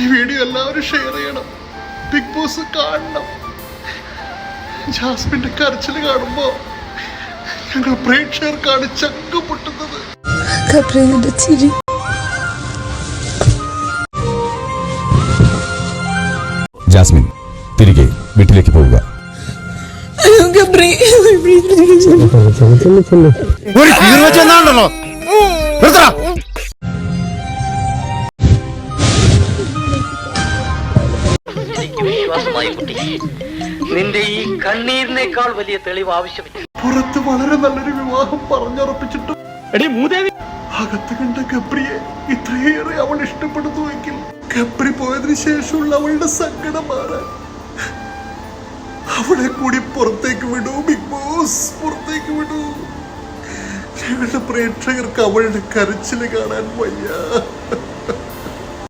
ഈ വീഡിയോ എല്ലാവരും ഷെയർ ചെയ്യണം. ബിഗ് ബോസ് കാണണം. ജാസ്മിന്റെ കരച്ചിൽ കാണുമ്പോ ഞങ്ങൾ പ്രേക്ഷകർക്കാണ് ചങ്ക് പൊട്ടുന്നത്. ജാസ്മിൻ തിരികെ വീട്ടിലേക്ക് പോവുക. വിശ്വാസമായി കുട്ടി, നിന്റെ ഈ കണ്ണീരിനേക്കാൾ വലിയ തെളിവ് ആവശ്യമില്ല. പുറത്ത് വളരെ നല്ലൊരു വിവാഹം പറഞ്ഞുറപ്പിച്ചിട്ടും അകത്ത് കണ്ട ഗബ്രിയെ ഇത്രയേറെ അവൾ ഇഷ്ടപ്പെടുന്നുവെങ്കിൽ ഗബ്രി പോയതിനു ശേഷമുള്ള അവളുടെ സങ്കടം മാറാൻ അവളെ കൂടി പുറത്തേക്ക് വിടൂ. ബിഗ് ബോസ് പുറത്തേക്ക് വിടൂ. ഞങ്ങളുടെ പ്രേക്ഷകർക്ക് അവളുടെ കരച്ചില് കാണാൻ വയ്യ.